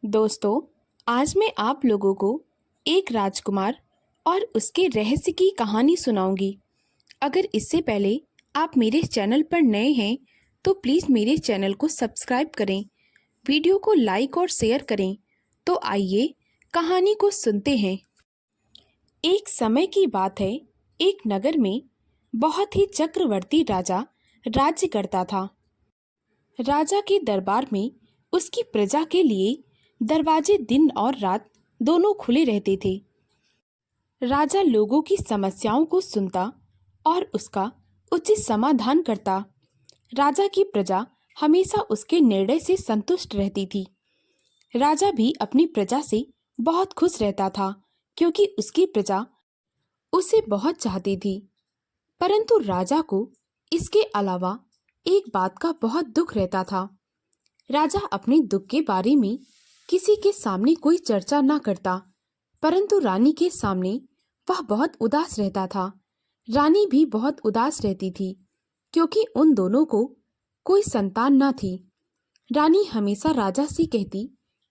दोस्तों, आज मैं आप लोगों को एक राजकुमार और उसके रहस्य की कहानी सुनाऊंगी। अगर इससे पहले आप मेरे चैनल पर नए हैं तो प्लीज़ मेरे चैनल को सब्सक्राइब करें, वीडियो को लाइक और शेयर करें। तो आइए कहानी को सुनते हैं। एक समय की बात है, एक नगर में बहुत ही चक्रवर्ती राजा राज्य करता था। राजा के दरबार में उसकी प्रजा के लिए दरवाजे दिन और रात दोनों खुले रहते थे। राजा लोगों की समस्याओं को सुनता और उसका उचित समाधान करता। राजा की प्रजा हमेशा उसके निर्णय से संतुष्ट रहती थी। राजा भी अपनी प्रजा से बहुत खुश रहता था, क्योंकि उसकी प्रजा उसे बहुत चाहती थी। परंतु राजा को इसके अलावा एक बात का बहुत दुख रहता था। राजा अपने दुख के बारे में किसी के सामने कोई चर्चा न करता, परंतु रानी के सामने वह बहुत उदास रहता था। रानी भी बहुत उदास रहती थी, क्योंकि उन दोनों को कोई संतान न थी। रानी हमेशा राजा से कहती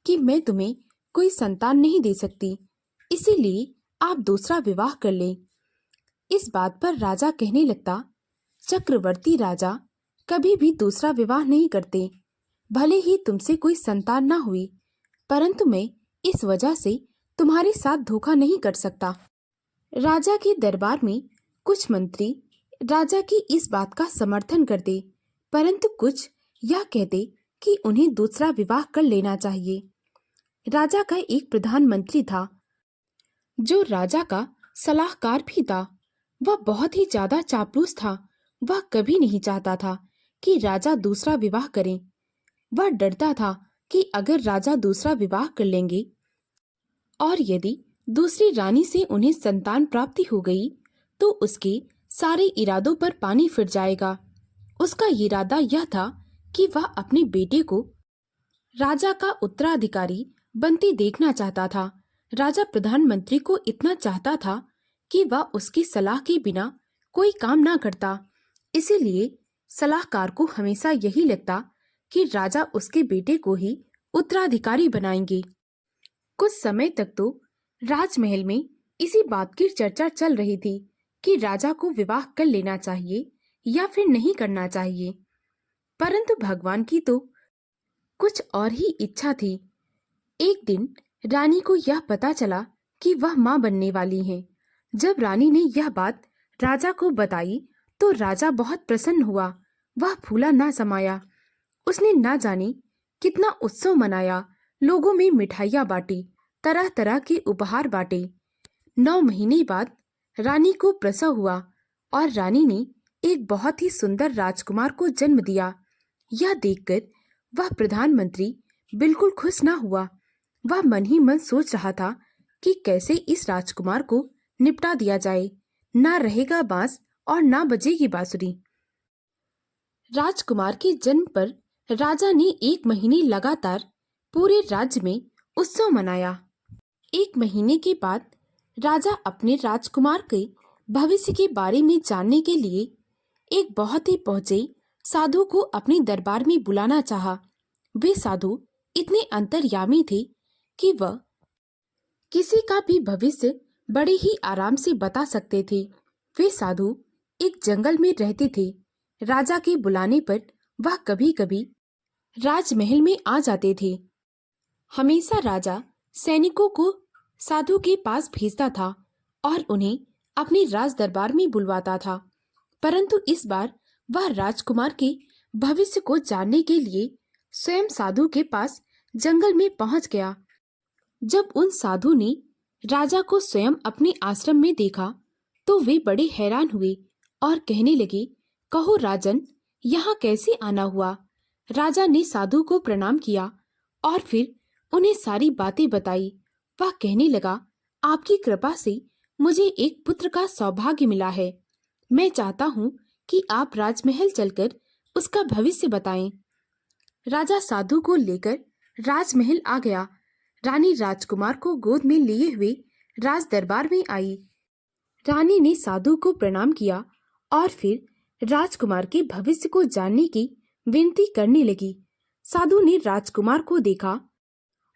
कि मैं तुम्हें कोई संतान नहीं दे सकती, इसीलिए आप दूसरा विवाह कर लें। इस बात पर राजा कहने लगता, चक्रवर्ती राजा कभी भी दूसरा विवाह नहीं करते। भले ही तुमसे कोई संतान ना हुई, परंतु मैं इस वजह से तुम्हारे साथ धोखा नहीं कर सकता। राजा के दरबार में कुछ मंत्री राजा की इस बात का समर्थन करते, परंतु कुछ यह कहते कि उन्हें दूसरा विवाह कर लेना चाहिए। राजा का एक प्रधानमंत्री था, जो राजा का सलाहकार भी था। वह बहुत ही ज्यादा चापलूस था। वह कभी नहीं चाहता था कि राजा दूसरा विवाह करें। वह डरता था कि अगर राजा दूसरा विवाह कर लेंगे और यदि दूसरी रानी से उन्हें संतान प्राप्ति हो गई तो उसके सारे इरादों पर पानी फिर जाएगा। उसका इरादा यह था कि वह अपने बेटे को राजा का उत्तराधिकारी बनते देखना चाहता था। राजा प्रधानमंत्री को इतना चाहता था कि वह उसकी सलाह के बिना कोई काम ना करता। इसीलिए सलाहकार को हमेशा यही लगता कि राजा उसके बेटे को ही उत्तराधिकारी बनाएंगे। कुछ समय तक तो राजमहल में इसी बात की चर्चा चल रही थी कि राजा को विवाह कर लेना चाहिए या फिर नहीं करना चाहिए। परंतु भगवान की तो कुछ और ही इच्छा थी। एक दिन रानी को यह पता चला कि वह मां बनने वाली है। जब रानी ने यह बात राजा को बताई तो राजा बहुत प्रसन्न हुआ। वह फूला ना समाया। उसने ना जाने कितना उत्सव मनाया, लोगों में मिठाइयाँ बांटी, तरह तरह के उपहार बांटे। 9 महीने बाद रानी को प्रसव हुआ और रानी ने एक बहुत ही सुंदर राजकुमार को जन्म दिया। यह देखकर वह प्रधानमंत्री बिल्कुल खुश ना हुआ। वह मन ही मन सोच रहा था कि कैसे इस राजकुमार को निपटा दिया जाए। ना रहेगा बांस और ना बजेगी बांसुरी। राजकुमार के जन्म पर राजा ने 1 महीने लगातार पूरे राज्य में उत्सव मनाया। 1 महीने के बाद राजा अपने राजकुमार के भविष्य के बारे में जानने के लिए एक बहुत ही पहुंचे साधु को अपने दरबार में बुलाना चाहा। वे साधु इतने अंतर्यामी थे कि वह किसी का भी भविष्य बड़े ही आराम से बता सकते थे। वे साधु एक जंगल में रहते थे। राजा के बुलाने पर वह कभी कभी राजमहल में आ जाते थे। हमेशा राजा सैनिकों को साधु के पास भेजता था और उन्हें अपने राज दरबार में बुलवाता था। परंतु इस बार वह राजकुमार के भविष्य को जानने के लिए स्वयं साधु के पास जंगल में पहुंच गया। जब उन साधु ने राजा को स्वयं अपने आश्रम में देखा तो वे बड़े हैरान हुए और कहने लगे, कहो राजन, यहाँ कैसे आना हुआ? राजा ने साधु को प्रणाम किया और फिर उन्हें सारी बातें बताई। वह कहने लगा, आपकी कृपा से मुझे एक पुत्र का सौभाग्य मिला है। मैं चाहता हूँ कि आप राजमहल चलकर उसका भविष्य बताएं। राजा साधु को लेकर राजमहल आ गया। रानी राजकुमार को गोद में लिए हुए राज दरबार में आई। रानी ने साधु को प्रणाम किया और फिर राजकुमार के भविष्य को जानने की विनती करने लगी। साधु ने राजकुमार को देखा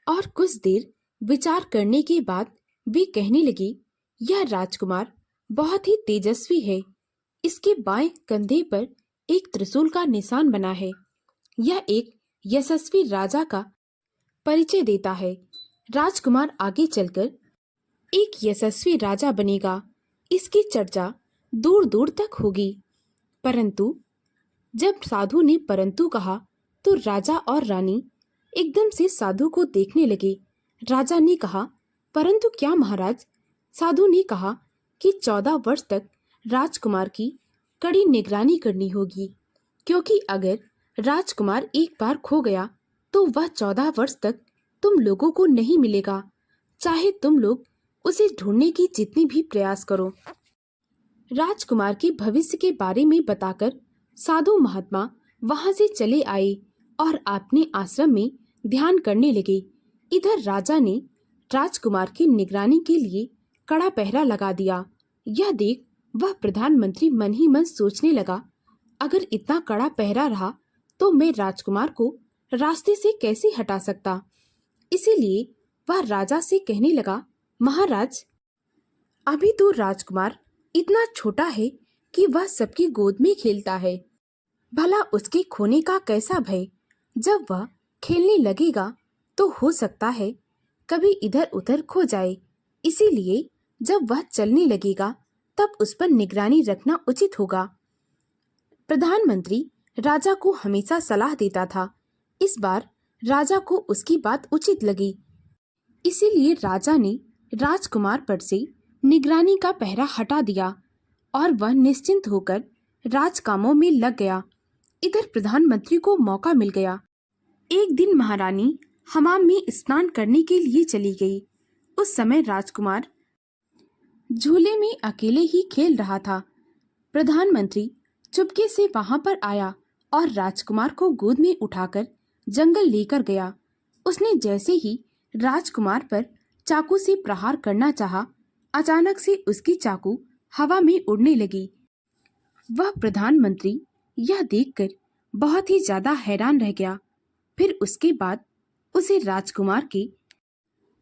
और कुछ देर विचार करने के बाद वे कहने लगी, यह राजकुमार बहुत ही तेजस्वी है। इसके बाएं कंधे पर एक त्रिशूल का निशान बना है। यह एक यशस्वी राजा का परिचय देता है। राजकुमार आगे चलकर एक यशस्वी राजा बनेगा। इसकी चर्चा दूर दूर तक होगी। परंतु जब साधु ने परंतु कहा तो राजा और रानी एकदम से साधु को देखने लगे। राजा ने कहा, परंतु क्या महाराज? साधु ने कहा कि 14 वर्ष तक राजकुमार की कड़ी निगरानी करनी होगी, क्योंकि अगर राजकुमार एक बार खो गया तो वह 14 वर्ष तक तुम लोगों को नहीं मिलेगा, चाहे तुम लोग उसे ढूंढने की जितनी भी प्रयास करो। राजकुमार के भविष्य के बारे में बताकर साधु महात्मा वहां से चले आए और अपने आश्रम में ध्यान करने लगे। इधर राजा ने राजकुमार की निगरानी के लिए कड़ा पहरा लगा दिया। यह देख वह प्रधानमंत्री मन ही मन सोचने लगा, अगर इतना कड़ा पहरा रहा तो मैं राजकुमार को रास्ते से कैसे हटा सकता। इसीलिए वह राजा से कहने लगा, महाराज, अभी तो राजकुमार इतना छोटा है कि वह सबकी गोद में खेलता है। भला उसके खोने का कैसा भय? जब वह खेलने लगेगा तो हो सकता है कभी इधर उधर खो जाए। इसीलिए जब वह चलने लगेगा तब उस पर निगरानी रखना उचित होगा। प्रधानमंत्री राजा को हमेशा सलाह देता था। इस बार राजा को उसकी बात उचित लगी। इसीलिए राजा ने राजकुमार पर से निगरानी का पहरा हटा दिया और वह निश्चिंत होकर राज कामों में लग गया। इधर प्रधानमंत्री को मौका मिल गया। एक दिन महारानी हमाम में स्नान करने के लिए चली गई। उस समय राजकुमार झूले में अकेले ही खेल रहा था। प्रधानमंत्री चुपके से वहां पर आया और राजकुमार को गोद में उठाकर जंगल लेकर गया। उसने जैसे ही राजकुमार पर चाकू से प्रहार करना चाहा, अचानक से उसकी चाकू हवा में उड़ने लगी। वह प्रधानमंत्री यह देखकर बहुत ही ज्यादा हैरान रह गया। फिर उसके बाद उसे राजकुमार के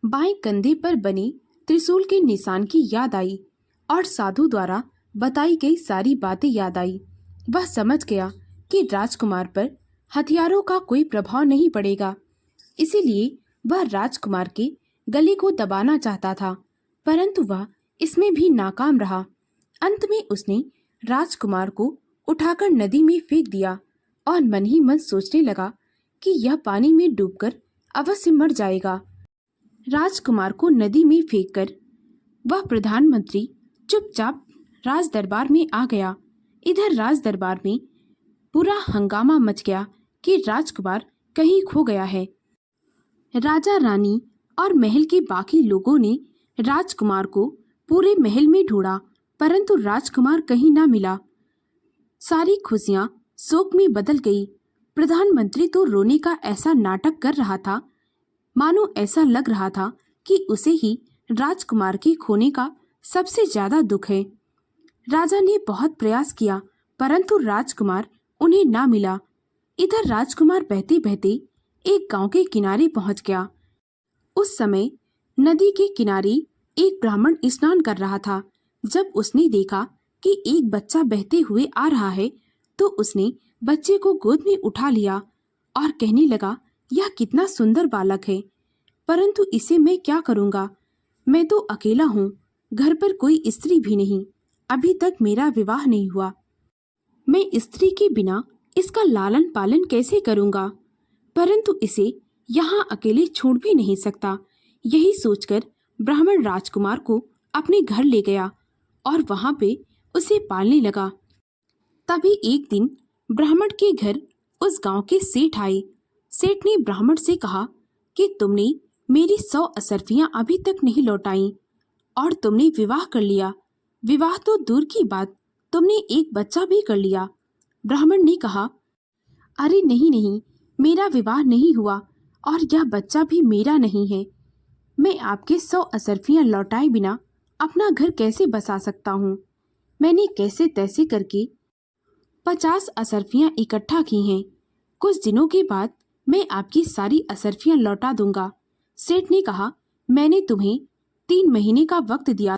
बाएं कंधे पर बने त्रिशूल के निशान की याद आई और साधु द्वारा बताई गई सारी बातें याद आई। वह समझ गया कि राजकुमार पर हथियारों का कोई प्रभाव नहीं पड़ेगा। इसीलिए वह राजकुमार के गले को दबाना चाहता था, परंतु वह इसमें भी नाकाम रहा। अंत में उसने राजकुमार को उठाकर नदी में फेंक दिया और मन ही मन सोचने लगा कि यह पानी में डूबकर अवश्य मर जाएगा। राजकुमार को नदी में फेंककर वह प्रधानमंत्री चुपचाप राज दरबार में आ गया। इधर राज दरबार में पूरा हंगामा मच गया कि राजकुमार कहीं खो गया है। राजा रानी और महल के बाकी लोगों ने राजकुमार को पूरे महल में ढूंढा, परंतु राजकुमार कहीं ना मिला। सारी खुशियां शोक में बदल गई। प्रधानमंत्री तो रोने का ऐसा नाटक कर रहा था, मानो ऐसा लग रहा था कि उसे ही राजकुमार के खोने का सबसे ज्यादा दुख है। राजा ने बहुत प्रयास किया, परंतु राजकुमार उन्हें ना मिला। इधर राजकुमार बहते बहते एक गांव के किनारे पहुंच गया। उस समय नदी के किनारे एक ब्राह्मण स्नान कर रहा था। जब उसने देखा कि एक बच्चा बहते हुए आ रहा है तो उसने बच्चे को गोद में उठा लिया और कहने लगा, यह कितना सुंदर बालक है, परंतु इसे मैं क्या करूंगा? मैं तो अकेला हूँ, घर पर कोई स्त्री भी नहीं, अभी तक मेरा विवाह नहीं हुआ। मैं स्त्री के बिना इसका लालन पालन कैसे करूंगा? परंतु इसे यहाँ अकेले छोड़ भी नहीं सकता। यही सोचकर ब्राह्मण राजकुमार को अपने घर ले गया और वहां पे उसे पालने लगा। तभी एक दिन ब्राह्मण के घर उस गांव के सेठ आए। सेठ ने ब्राह्मण से कहा कि तुमने मेरी 100 असरफियां अभी तक नहीं लौटाई और तुमने विवाह कर लिया। विवाह तो दूर की बात, तुमने एक बच्चा भी कर लिया। ब्राह्मण ने कहा, अरे नहीं नहीं, मेरा विवाह नहीं हुआ और यह बच्चा भी मेरा नहीं है। मैं आपके 100 असरफियां लौटाए बिना अपना घर कैसे बसा सकता हूँ? मैंने कैसे तैसे करके 50 असरफियां इकट्ठा की हैं। कुछ दिनों के बाद मैं आपकी सारी असरफियां लौटा दूंगा। सेठ ने कहा, मैंने तुम्हें 3 महीने का वक्त दिया,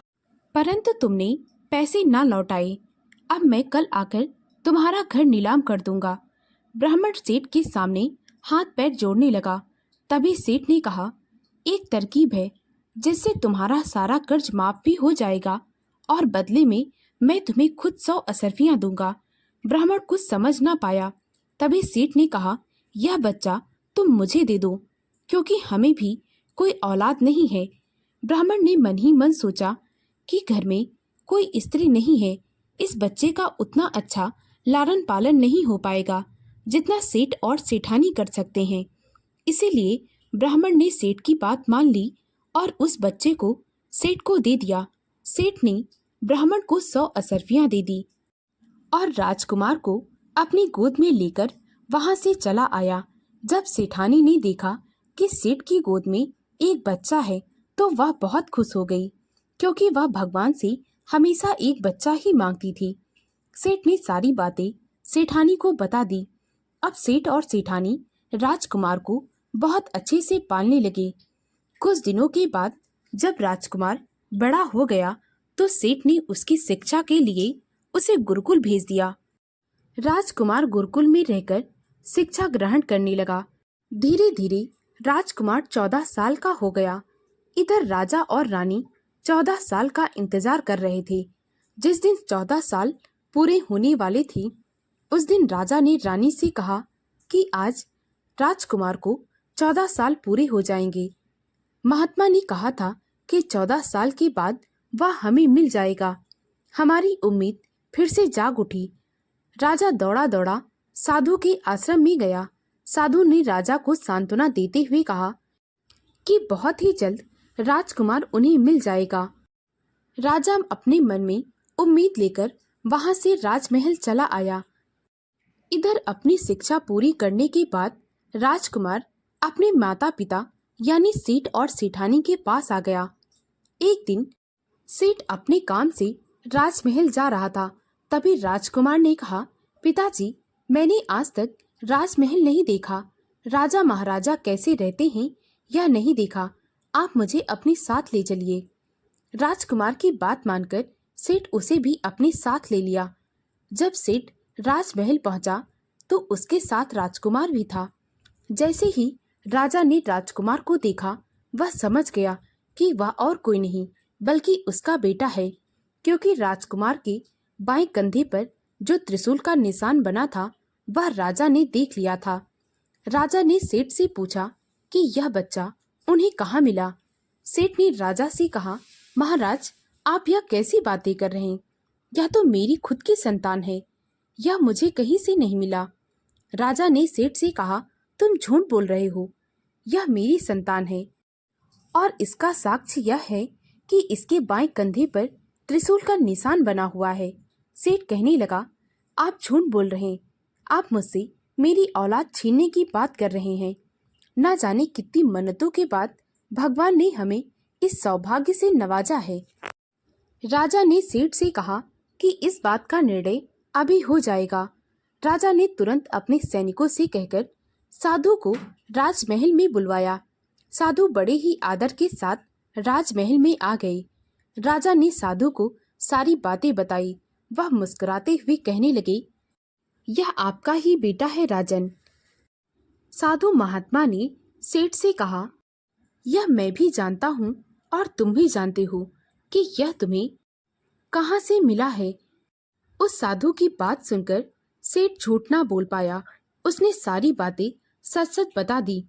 परंतु तुमने पैसे ना लौटाए। अब मैं कल आकर तुम्हारा घर नीलाम कर दूंगा। ब्राह्मण सेठ के सामने हाथ पैर जोड़ने लगा। तभी सेठ ने कहा, एक तरकीब है जिससे तुम्हारा सारा कर्ज माफ भी हो जाएगा और बदले में मैं तुम्हें खुद 100 असरफियां दूंगा। ब्राह्मण कुछ समझ ना पाया। तभी सेठ ने कहा, यह बच्चा तुम मुझे दे दो, क्योंकि हमें भी कोई औलाद नहीं है। ब्राह्मण ने मन ही मन सोचा कि घर में कोई स्त्री नहीं है, इस बच्चे का उतना अच्छा लालन पालन नहीं हो पाएगा जितना सेठ और सेठानी कर सकते हैं। इसीलिए ब्राह्मण ने सेठ की बात मान ली और उस बच्चे को सेठ को दे दिया। सेठ ने ब्राह्मण को 100 असरफियां दे दी और राजकुमार को अपनी गोद में लेकर वहां से चला आया। जब सेठानी ने देखा कि सेठ की गोद में एक बच्चा है तो वह बहुत खुश हो गई, क्योंकि वह भगवान से हमेशा एक बच्चा ही मांगती थी। सेठ ने सारी बातें सेठानी को बता दी। अब सेठ और सेठानी राजकुमार को बहुत अच्छे से पालने लगे। कुछ दिनों के बाद जब राजकुमार बड़ा हो गया तो सेठ ने उसकी शिक्षा के लिए उसे गुरुकुल भेज दिया। राजकुमार गुरुकुल में रहकर शिक्षा ग्रहण करने लगा। धीरे धीरे राजकुमार 14 साल का हो गया। इधर राजा और रानी 14 साल का इंतजार कर रहे थे। जिस दिन 14 साल पूरे होने वाले थे, उस दिन राजा ने रानी से कहा कि आज राजकुमार को 14 साल पूरे हो जाएंगे। महात्मा ने कहा था कि 14 साल के बाद वह हमें मिल जाएगा। हमारी उम्मीद फिर से जाग उठी। राजा दौड़ा दौड़ा साधु के आश्रम में गया। साधु ने राजा को सांत्वना देते हुए कहा कि बहुत ही जल्द राजकुमार उन्हें मिल जाएगा। राजा अपने मन में उम्मीद लेकर वहां से राजमहल चला आया। इधर अपनी शिक्षा पूरी करने के बाद राजकुमार अपने माता पिता यानी सेठ और सेठानी के पास आ गया। एक दिन सेठ अपने काम से राजमहल जा रहा था। तभी राजकुमार ने कहा, पिताजी, मैंने आज तक राजमहल नहीं देखा। राजा महाराजा कैसे रहते हैं यह नहीं देखा। आप मुझे अपने साथ ले चलिए। राजकुमार की बात मानकर सेठ उसे भी अपने साथ ले लिया। जब सेठ राजमहल पहुंचा तो उसके साथ राजकुमार भी था। जैसे ही राजा ने राजकुमार को देखा, वह समझ गया कि वह और कोई नहीं बल्कि उसका बेटा है, क्योंकि राजकुमार के बाएं कंधे पर जो त्रिशूल का निशान बना था वह राजा ने देख लिया था। राजा ने सेठ से पूछा कि यह बच्चा उन्हें कहाँ मिला। सेठ ने राजा से कहा, महाराज, आप यह कैसी बातें कर रहे हैं? यह तो मेरी खुद की संतान है, यह मुझे कहीं से नहीं मिला। राजा ने सेठ से कहा, तुम झूठ बोल रहे हो, यह मेरी संतान है और इसका साक्ष्य यह है कि इसके बाएं कंधे पर त्रिशूल का निशान बना हुआ है। सेठ कहने लगा, आप झूठ बोल रहे हैं, आप मुझसे मेरी औलाद छीनने की बात कर रहे हैं। ना जाने कितनी मन्नतों के बाद भगवान ने हमें इस सौभाग्य से नवाजा है। राजा ने सेठ से कहा कि इस बात का निर्णय अभी हो जाएगा। राजा ने तुरंत अपने सैनिकों से कहकर साधु को राजमहल में बुलवाया। साधु बड़े ही आदर के साथ राजमहल में आ गए। राजा ने साधु को सारी बातें बताई। वह मुस्कुराते हुए कहने लगे, यह आपका ही बेटा है राजन। साधु महात्मा ने सेठ से कहा, यह मैं भी जानता हूँ और तुम भी जानते हो कि यह तुम्हें कहाँ से मिला है। उस साधु की बात सुनकर सेठ झूठ ना बोल पाया। उसने सारी बातें सच सच बता दी।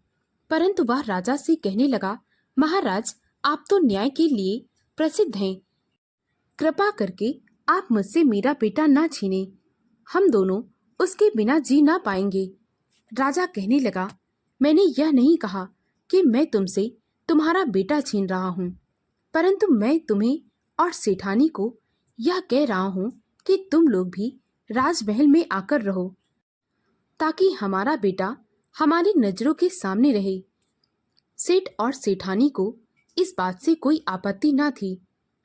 परंतु वह राजा से कहने लगा, महाराज, आप तो न्याय के लिए प्रसिद्ध हैं। कृपा करके आप मुझसे मेरा बेटा ना छीने। हम दोनों उसके बिना जी ना पाएंगे। राजा कहने लगा, मैंने यह नहीं कहा कि मैं तुमसे तुम्हारा बेटा छीन रहा हूँ, परंतु मैं तुम्हें और सेठानी को यह कह रहा हूँ कि तुम लोग भी राजमहल में आकर रहो, ताकि हमारा बेटा हमारी नजरों के सामने रहे। सेठ और सेठानी को इस बात से कोई आपत्ति न थी।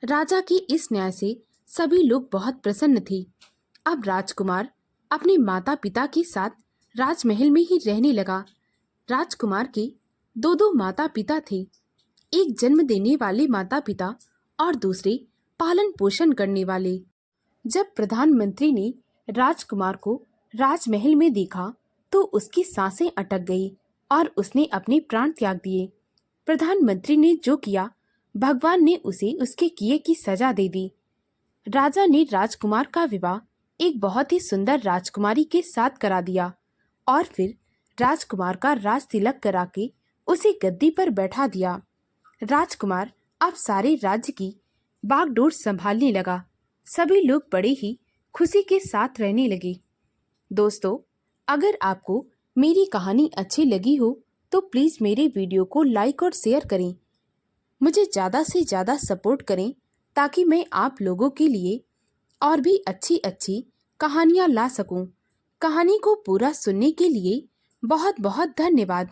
राजा के इस न्याय से सभी लोग बहुत प्रसन्न थे। अब राजकुमार अपने माता पिता के साथ राजमहल में ही रहने लगा। राजकुमार के दो दो माता पिता थे, एक जन्म देने वाले माता पिता और दूसरे पालन पोषण करने वाले। जब प्रधानमंत्री ने राजकुमार को राजमहल में देखा तो उसकी सांसें अटक गई और उसने अपने प्राण त्याग दिए। प्रधानमंत्री ने जो किया, भगवान ने उसे उसके किए की सजा दे दी। राजा ने राजकुमार का विवाह एक बहुत ही सुंदर राजकुमारी के साथ करा दिया और फिर राजकुमार का राज तिलक करा के उसे गद्दी पर बैठा दिया। राजकुमार अब सारे राज्य की बागडोर संभालने लगा। सभी लोग बड़े ही खुशी के साथ रहने लगे। दोस्तों, अगर आपको मेरी कहानी अच्छी लगी हो तो प्लीज़ मेरे वीडियो को लाइक और शेयर करें। मुझे ज़्यादा से ज़्यादा सपोर्ट करें ताकि मैं आप लोगों के लिए और भी अच्छी अच्छी कहानियाँ ला सकूं। कहानी को पूरा सुनने के लिए बहुत बहुत धन्यवाद।